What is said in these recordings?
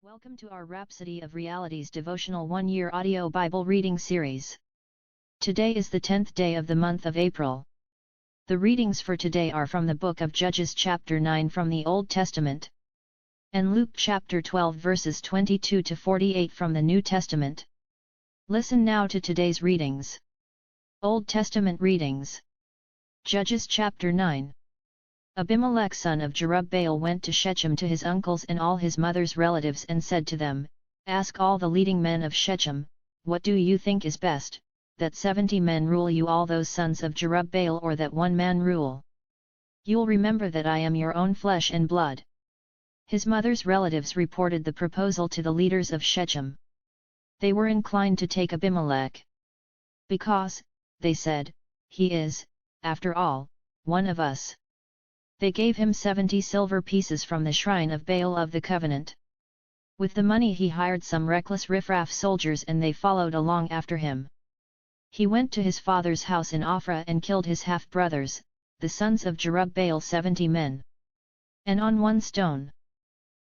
Welcome to our Rhapsody of Realities devotional one-year audio Bible reading series. Today is the 10th day of the month of April. The readings for today are from the book of Judges chapter 9 from the Old Testament, and Luke chapter 12 verses 22 to 48 from the New Testament. Listen now to today's readings. Old Testament readings. Judges chapter 9. Abimelech son of Jerubbaal went to Shechem to his uncles and all his mother's relatives and said to them, "Ask all the leading men of Shechem, what do you think is best, that 70 men rule you all those sons of Jerubbaal or that one man rule? You'll remember that I am your own flesh and blood." His mother's relatives reported the proposal to the leaders of Shechem. They were inclined to take Abimelech. Because, they said, he is, after all, one of us. They gave him 70 silver pieces from the shrine of Baal of the covenant. With the money he hired some reckless riffraff soldiers and they followed along after him. He went to his father's house in Ophrah and killed his half-brothers, the sons of Jerubbaal 70 men. And on one stone.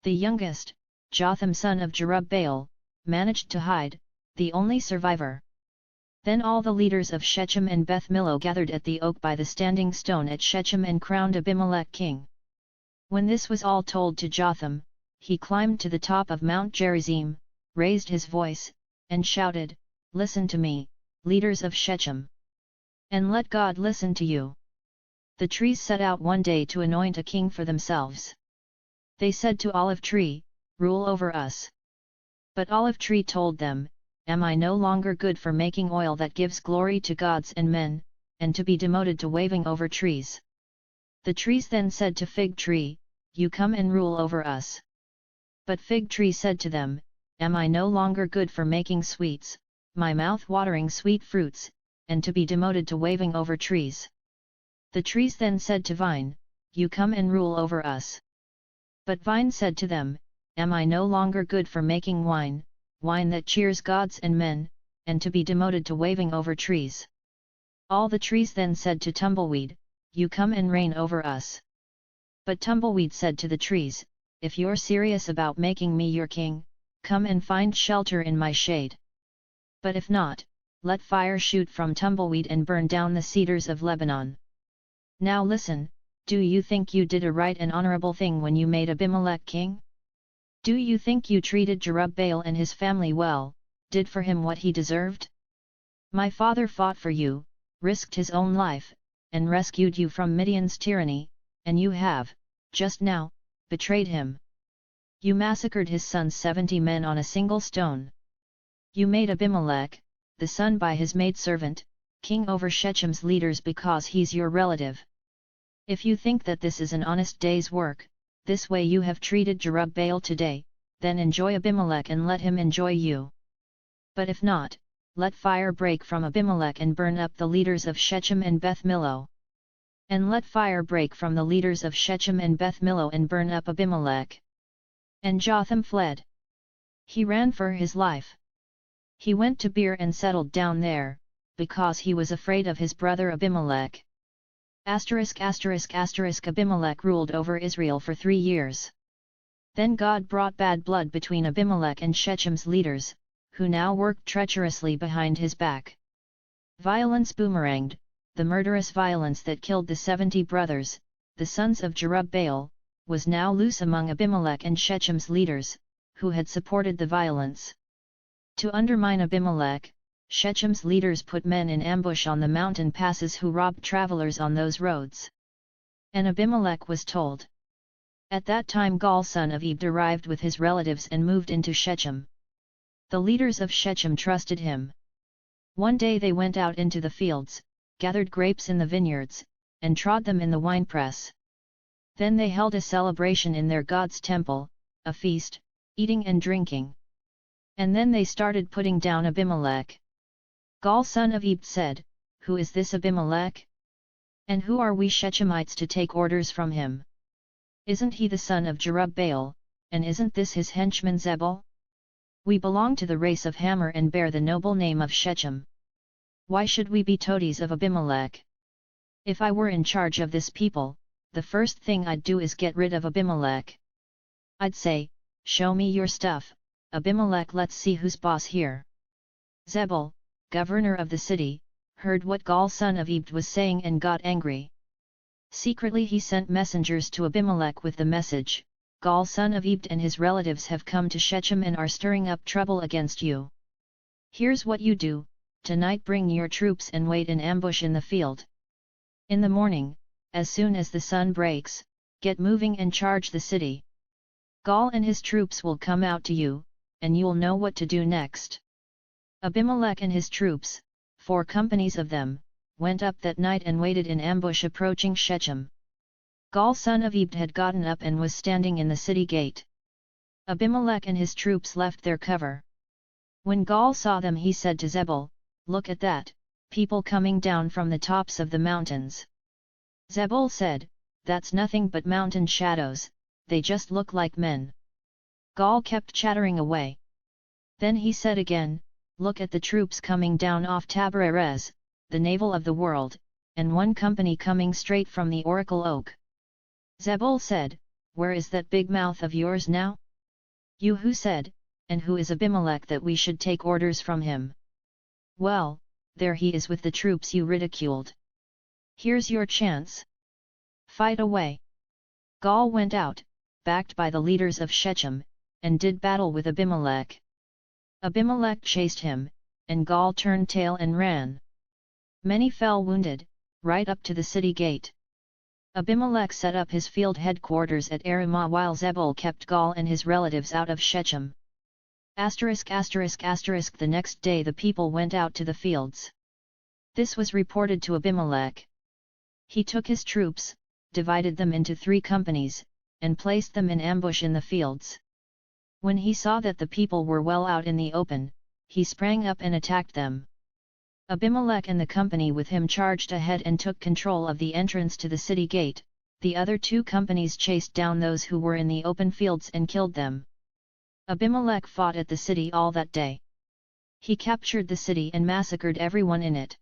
The youngest, Jotham son of Jerubbaal, managed to hide, the only survivor. Then all the leaders of Shechem and Beth Millo gathered at the oak by the standing stone at Shechem and crowned Abimelech king. When this was all told to Jotham, he climbed to the top of Mount Gerizim, raised his voice, and shouted, "Listen to me, leaders of Shechem! And let God listen to you." The trees set out one day to anoint a king for themselves. They said to Olive Tree, "Rule over us." But Olive Tree told them, "Am I no longer good for making oil that gives glory to gods and men, and to be demoted to waving over trees?" The trees then said to Fig Tree, "You come and rule over us." But Fig Tree said to them, "Am I no longer good for making sweets, my mouth watering sweet fruits, and to be demoted to waving over trees?" The trees then said to Vine, "You come and rule over us." But Vine said to them, "Am I no longer good for making wine, wine that cheers gods and men, and to be demoted to waving over trees?" All the trees then said to Tumbleweed, "You come and reign over us." But Tumbleweed said to the trees, "If you're serious about making me your king, come and find shelter in my shade. But if not, let fire shoot from Tumbleweed and burn down the cedars of Lebanon." Now listen, do you think you did a right and honorable thing when you made Abimelech king? Do you think you treated Jerubbaal and his family well, did for him what he deserved? My father fought for you, risked his own life, and rescued you from Midian's tyranny, and you have, just now, betrayed him. You massacred his sons 70 men on a single stone. You made Abimelech, the son by his maidservant, king over Shechem's leaders because he's your relative. If you think that this is an honest day's work, this way you have treated Jerubbaal today, then enjoy Abimelech and let him enjoy you. But if not, let fire break from Abimelech and burn up the leaders of Shechem and Beth Millo. And let fire break from the leaders of Shechem and Beth Millo and burn up Abimelech. And Jotham fled. He ran for his life. He went to Beer and settled down there, because he was afraid of his brother Abimelech. Abimelech ruled over Israel for 3 years. Then God brought bad blood between Abimelech and Shechem's leaders, who now worked treacherously behind his back. Violence boomeranged, the murderous violence that killed the 70 brothers, the sons of Jerubbaal, was now loose among Abimelech and Shechem's leaders, who had supported the violence. To undermine Abimelech, Shechem's leaders put men in ambush on the mountain passes who robbed travelers on those roads. And Abimelech was told. At that time Gaal son of Ebed arrived with his relatives and moved into Shechem. The leaders of Shechem trusted him. One day they went out into the fields, gathered grapes in the vineyards, and trod them in the winepress. Then they held a celebration in their God's temple, a feast, eating and drinking. And then they started putting down Abimelech. Gaal son of Ebed said, "Who is this Abimelech? And who are we Shechemites to take orders from him? Isn't he the son of Jerubbaal, and isn't this his henchman Zebul? We belong to the race of Hammer and bear the noble name of Shechem. Why should we be toadies of Abimelech? If I were in charge of this people, the first thing I'd do is get rid of Abimelech. I'd say, "Show me your stuff, Abimelech, let's see who's boss here." Zebul, governor of the city, heard what Gaal son of Ebed was saying and got angry. Secretly he sent messengers to Abimelech with the message, "Gaal son of Ebed and his relatives have come to Shechem and are stirring up trouble against you. Here's what you do, tonight bring your troops and wait in ambush in the field. In the morning, as soon as the sun breaks, get moving and charge the city. Gaal and his troops will come out to you, and you'll know what to do next." Abimelech and his troops, 4 companies of them, went up that night and waited in ambush approaching Shechem. Gaal son of Ebed had gotten up and was standing in the city gate. Abimelech and his troops left their cover. When Gaal saw them he said to Zebul, "Look at that, people coming down from the tops of the mountains." Zebul said, "That's nothing but mountain shadows, they just look like men." Gaal kept chattering away. Then he said again, "Look at the troops coming down off Tabererez, the navel of the world, and 1 company coming straight from the Oracle Oak." Zebul said, "Where is that big mouth of yours now? You who said, and who is Abimelech that we should take orders from him? Well, there he is with the troops you ridiculed. Here's your chance. Fight away." Gaal went out, backed by the leaders of Shechem, and did battle with Abimelech. Abimelech chased him, and Gaal turned tail and ran. Many fell wounded, right up to the city gate. Abimelech set up his field headquarters at Aramah while Zebul kept Gaal and his relatives out of Shechem. The next day the people went out to the fields. This was reported to Abimelech. He took his troops, divided them into 3 companies, and placed them in ambush in the fields. When he saw that the people were well out in the open, he sprang up and attacked them. Abimelech and the company with him charged ahead and took control of the entrance to the city gate. The other 2 companies chased down those who were in the open fields and killed them. Abimelech fought at the city all that day. He captured the city and massacred everyone in it.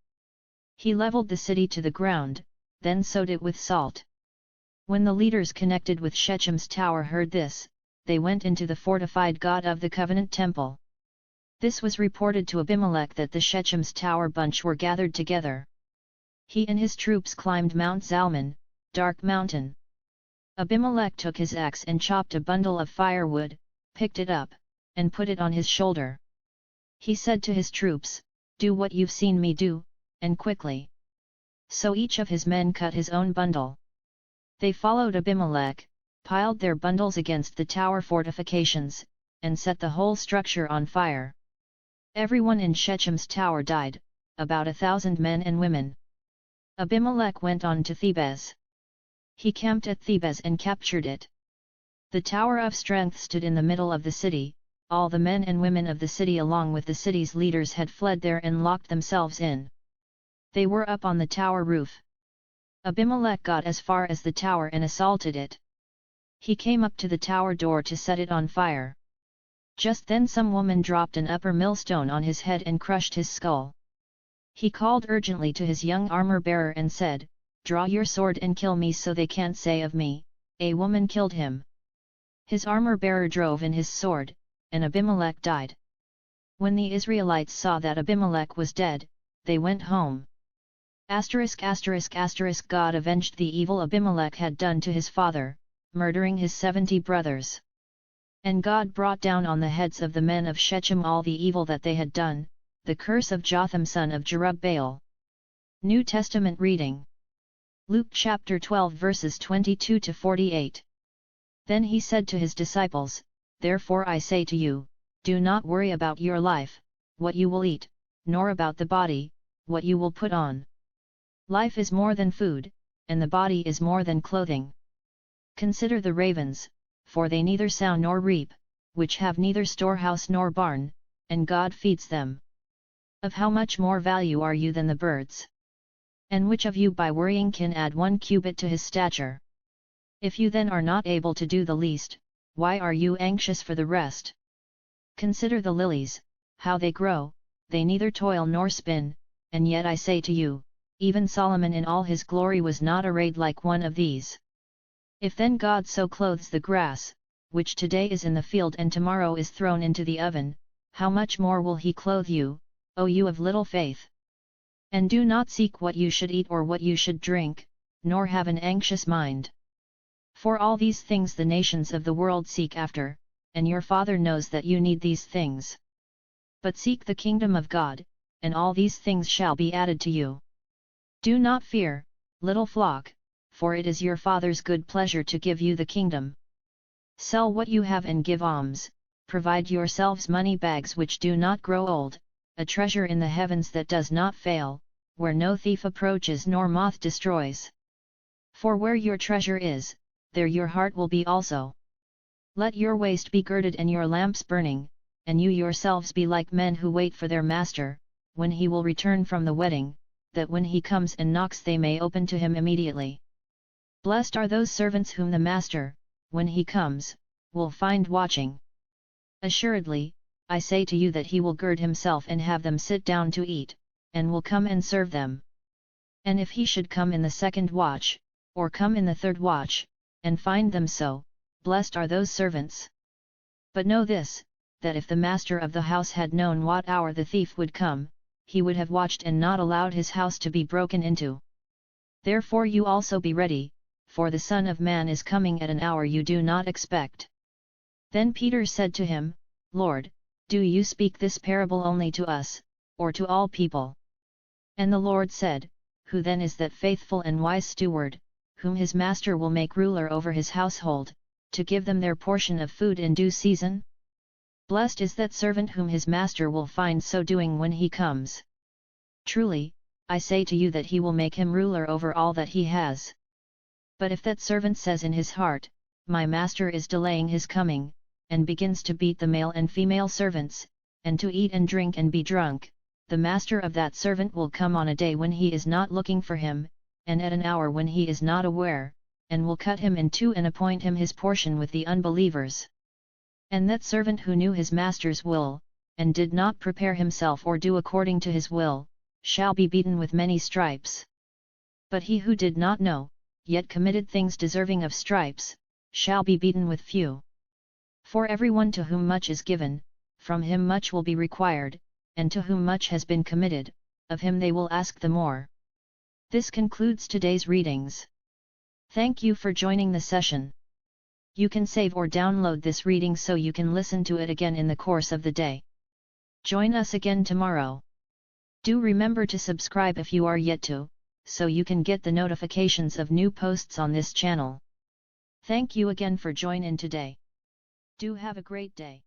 He leveled the city to the ground, then sowed it with salt. When the leaders connected with Shechem's tower heard this, they went into the fortified God of the Covenant temple. This was reported to Abimelech that the Shechem's tower bunch were gathered together. He and his troops climbed Mount Zalmon, Dark Mountain. Abimelech took his axe and chopped a bundle of firewood, picked it up, and put it on his shoulder. He said to his troops, "Do what you've seen me do, and quickly." So each of his men cut his own bundle. They followed Abimelech, piled their bundles against the tower fortifications, and set the whole structure on fire. Everyone in Shechem's tower died, about 1,000 men and women. Abimelech went on to Thebez. He camped at Thebez and captured it. The Tower of Strength stood in the middle of the city. All the men and women of the city along with the city's leaders had fled there and locked themselves in. They were up on the tower roof. Abimelech got as far as the tower and assaulted it. He came up to the tower door to set it on fire. Just then some woman dropped an upper millstone on his head and crushed his skull. He called urgently to his young armor-bearer and said, "Draw your sword and kill me so they can't say of me, 'A woman killed him.'" His armor-bearer drove in his sword, and Abimelech died. When the Israelites saw that Abimelech was dead, they went home. God avenged the evil Abimelech had done to his father, murdering his 70 brothers. And God brought down on the heads of the men of Shechem all the evil that they had done, the curse of Jotham son of Jerubbaal. New Testament reading. Luke chapter 12 verses 22 to 48. Then he said to his disciples, "Therefore I say to you, do not worry about your life, what you will eat, nor about the body, what you will put on. Life is more than food, and the body is more than clothing. Consider the ravens, for they neither sow nor reap, which have neither storehouse nor barn, and God feeds them. Of how much more value are you than the birds? And which of you by worrying can add 1 cubit to his stature? If you then are not able to do the least, why are you anxious for the rest? Consider the lilies, how they grow, they neither toil nor spin, and yet I say to you, even Solomon in all his glory was not arrayed like one of these. If then God so clothes the grass, which today is in the field and tomorrow is thrown into the oven, how much more will he clothe you, O you of little faith? And do not seek what you should eat or what you should drink, nor have an anxious mind. For all these things the nations of the world seek after, and your Father knows that you need these things. But seek the kingdom of God, and all these things shall be added to you. Do not fear, little flock, for it is your Father's good pleasure to give you the kingdom. Sell what you have and give alms, provide yourselves money bags which do not grow old, a treasure in the heavens that does not fail, where no thief approaches nor moth destroys. For where your treasure is, there your heart will be also. Let your waist be girded and your lamps burning, and you yourselves be like men who wait for their master, when he will return from the wedding, that when he comes and knocks they may open to him immediately. Blessed are those servants whom the master, when he comes, will find watching. Assuredly, I say to you that he will gird himself and have them sit down to eat, and will come and serve them. And if he should come in the second watch, or come in the third watch, and find them so, blessed are those servants. But know this, that if the master of the house had known what hour the thief would come, he would have watched and not allowed his house to be broken into. Therefore you also be ready, for the Son of Man is coming at an hour you do not expect. Then Peter said to him, Lord, do you speak this parable only to us, or to all people? And the Lord said, Who then is that faithful and wise steward, whom his master will make ruler over his household, to give them their portion of food in due season? Blessed is that servant whom his master will find so doing when he comes. Truly, I say to you that he will make him ruler over all that he has. But if that servant says in his heart, My master is delaying his coming, and begins to beat the male and female servants, and to eat and drink and be drunk, the master of that servant will come on a day when he is not looking for him, and at an hour when he is not aware, and will cut him in two and appoint him his portion with the unbelievers. And that servant who knew his master's will, and did not prepare himself or do according to his will, shall be beaten with many stripes. But he who did not know, yet committed things deserving of stripes, shall be beaten with few. For everyone to whom much is given, from him much will be required, and to whom much has been committed, of him they will ask the more. This concludes today's readings. Thank you for joining the session. You can save or download this reading so you can listen to it again in the course of the day. Join us again tomorrow. Do remember to subscribe if you are yet to, so you can get the notifications of new posts on this channel. Thank you again for joining in today. Do have a great day.